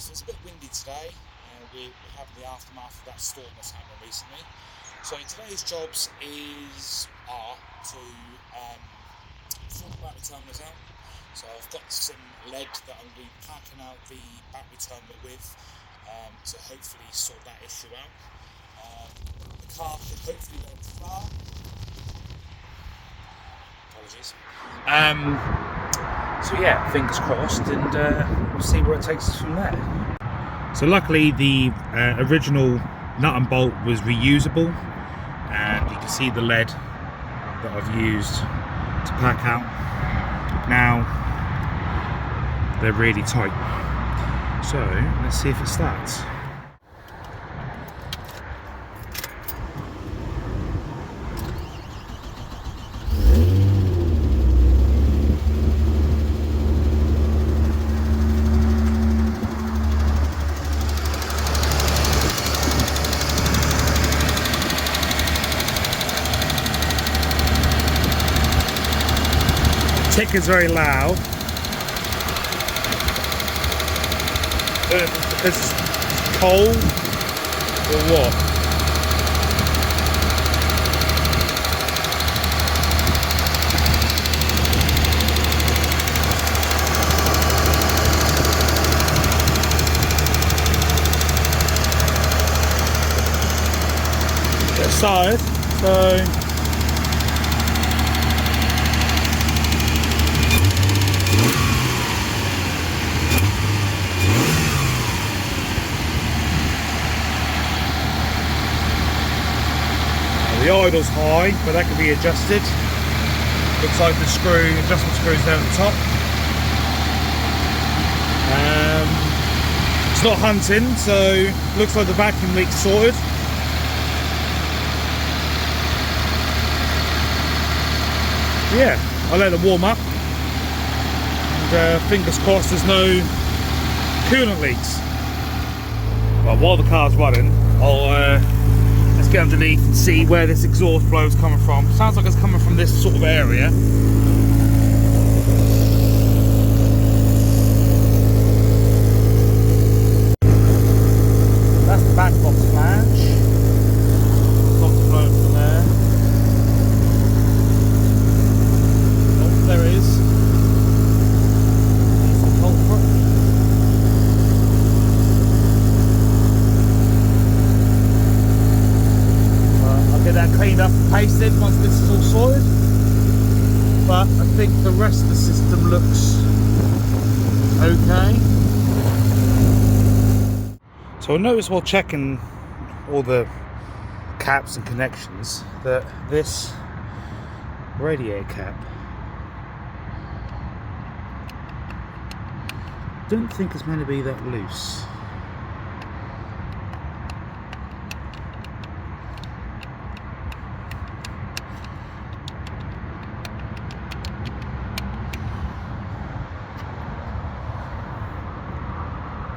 So it's a bit windy today. We're having the aftermath of that storm that's happened recently. So today's jobs are to sort the battery terminals out. So I've got some lead that I'm going to be packing out the battery terminal with to hopefully sort that issue out. The car should hopefully go to start. Apologies. So yeah, fingers crossed, and we'll see where it takes us from there. So luckily the original nut and bolt was reusable, and you can see the lead that I've used to pack out. Now they're really tight, so let's see if it starts. Tick is very loud. I don't know if it's because it's cold or what. Get started, so the idle's high, but that can be adjusted. Looks like the adjustment screw's down at the top. It's not hunting, so looks like the vacuum leak's sorted. Yeah, I'll let it warm up. And fingers crossed there's no coolant leaks. Well, while the car's running, let's get underneath and see where this exhaust blow is coming from. Sounds like it's coming from this sort of area. That's the back box flange. Lots of blow from there. Oh, there it is. There's the culprit. Get that cleaned up and pasted once this is all sorted, but I think the rest of the system looks okay. So I noticed while checking all the caps and connections that this radiator cap, I don't think it's meant to be that loose.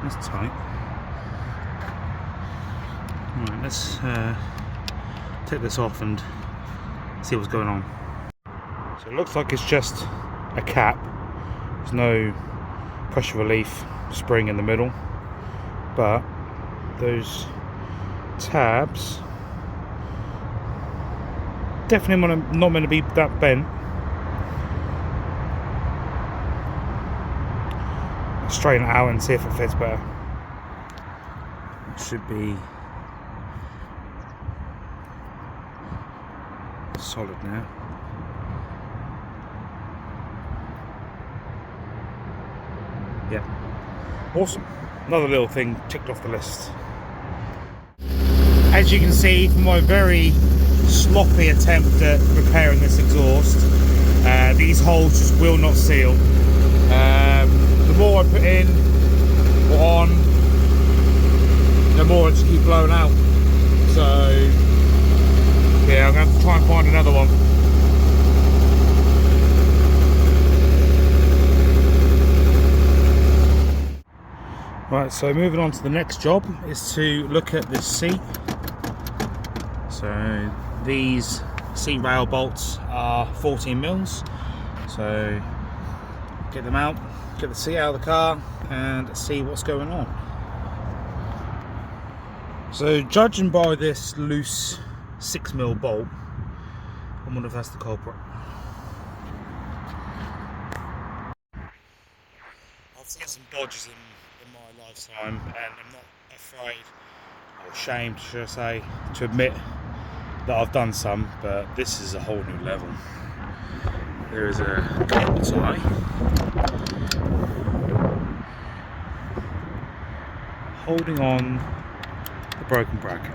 That's tight. Right, let's take this off and see what's going on. So it looks like it's just a cap. There's no pressure relief spring in the middle, but those tabs definitely not meant to be that bent. Straighten it out and see if it fits better. It should be solid now. Yeah, awesome. Another little thing ticked off the list. As you can see from my very sloppy attempt at repairing this exhaust, these holes just will not seal. The more I put in or on, the more I just keep blowing out. So yeah, I'm going to have to try and find another one. Right, so moving on to the next job is to look at this seat. So these seat rail bolts are 14 mils. So get them out, get the seat out of the car and see what's going on. So judging by this loose 6mm bolt, I wonder if that's the culprit. I've seen some dodges in my lifetime, and I'm not afraid, or ashamed should I say, to admit that I've done some, but this is a whole new level. There is a cable tie holding on the broken bracket.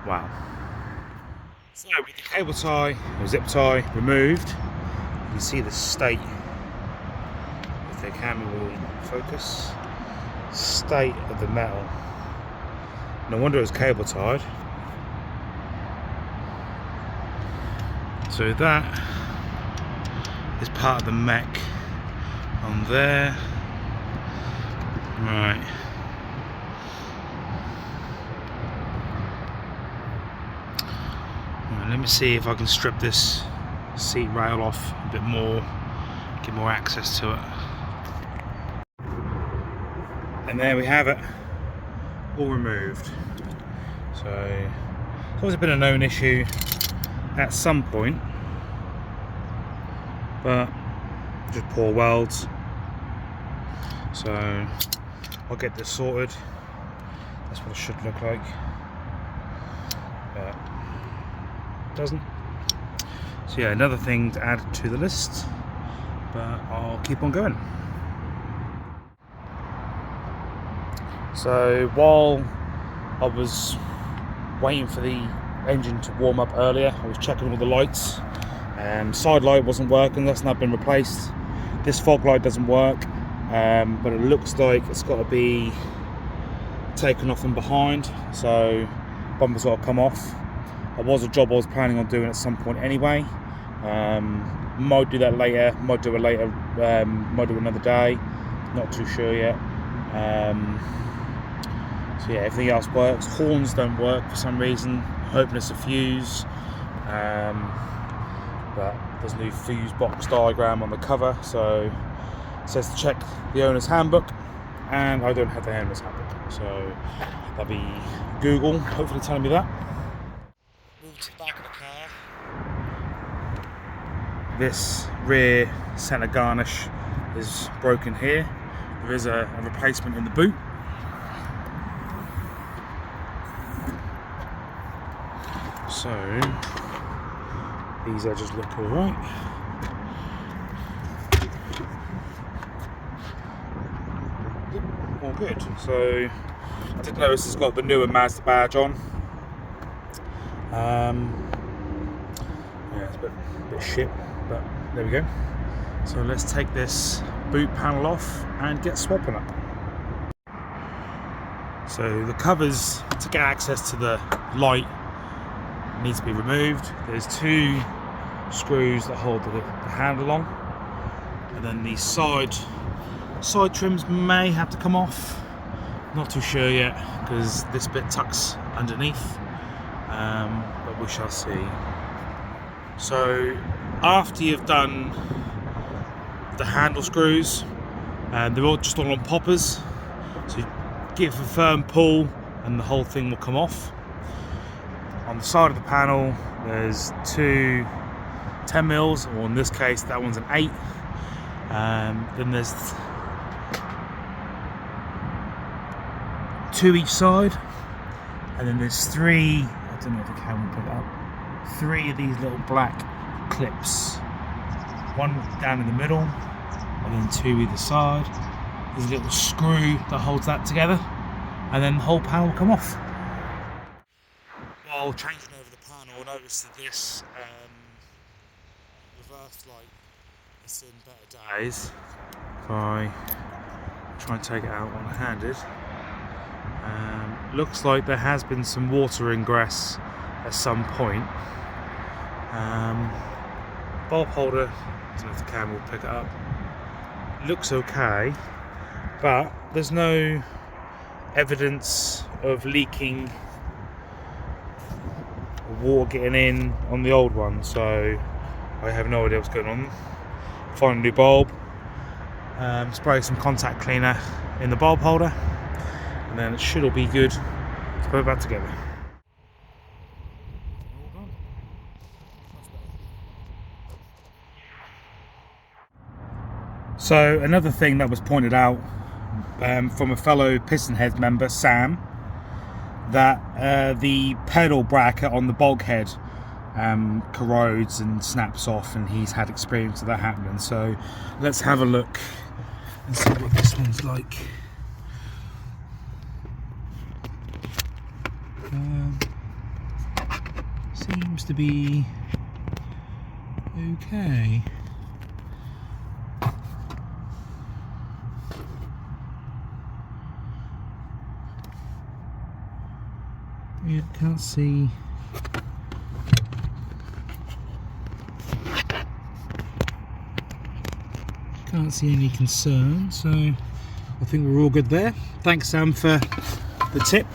Wow. So with the cable tie or zip tie removed, you can see the state, if the camera will focus, state of the metal. No wonder it was cable tied. So that is part of the mech on there. Right. Let me see if I can strip this seat rail off a bit more, get more access to it. And there we have it, all removed. So it's always been a known issue at some point, but just poor welds. So I'll get this sorted. That's what it should look like, but it doesn't. So yeah, another thing to add to the list, but I'll keep on going. So while I was waiting for the engine to warm up earlier, I was checking all the lights. Side light wasn't working, that's now been replaced. This fog light doesn't work, but it looks like it's got to be taken off from behind, so bumper's got to come off. It was a job I was planning on doing at some point anyway. Might do that later, might do it later, might do it another day, not too sure yet. So yeah, everything else works. Horns don't work for some reason, hoping it's a fuse. But there's no fuse box diagram on the cover, so it says to check the owner's handbook, and I don't have the owner's handbook, so that'll be Google hopefully telling me that. Move to the back of the car. This rear centre garnish is broken here. There is a replacement in the boot. So these edges look alright. All good. So I did notice it's got the newer Mazda badge on. Yeah, it's a bit shit, but there we go. So let's take this boot panel off and get swapping it. So the covers to get access to the light needs to be removed. There's two screws that hold the handle on, and then the side trims may have to come off. Not too sure yet because this bit tucks underneath, but we shall see. So after you've done the handle screws, they're all just all on poppers, so you give a firm pull and the whole thing will come off. On the side of the panel there's two 10mm, or in this case that one's an 8. Then there's 2 each side, and then there's 3, I don't know if the camera will pick it up, 3 of these little black clips, one down in the middle and then 2 either side. There's a little screw that holds that together, and then the whole panel will come off. While changing over the panel, I noticed that this reverse light is in better days. If I try and take it out one-handed, looks like there has been some water ingress at some point. Bulb holder, I don't know if the camera will pick it up, looks okay, but there's no evidence of leaking, water getting in on the old one, so I have no idea what's going on. Find a new bulb, spray some contact cleaner in the bulb holder, and then it should all be good to put it back together. So another thing that was pointed out from a fellow Pistonhead member, Sam, that the pedal bracket on the bulkhead corrodes and snaps off, and he's had experience of that happening. So let's have a look and see what this one's like. Seems to be okay. Yeah, can't see. Can't see any concern, so I think we're all good there. Thanks, Sam, for the tip.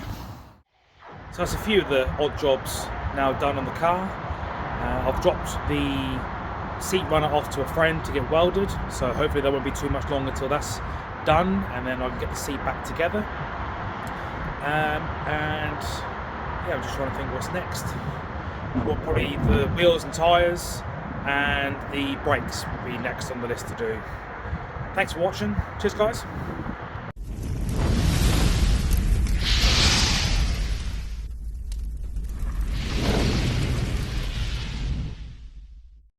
So that's a few of the odd jobs now done on the car. I've dropped the seat runner off to a friend to get welded, so hopefully that won't be too much longer until that's done, and then I can get the seat back together. And yeah, I'm just trying to think what's next. Well, probably the wheels and tyres and the brakes will be next on the list to do. Thanks for watching. Cheers, guys.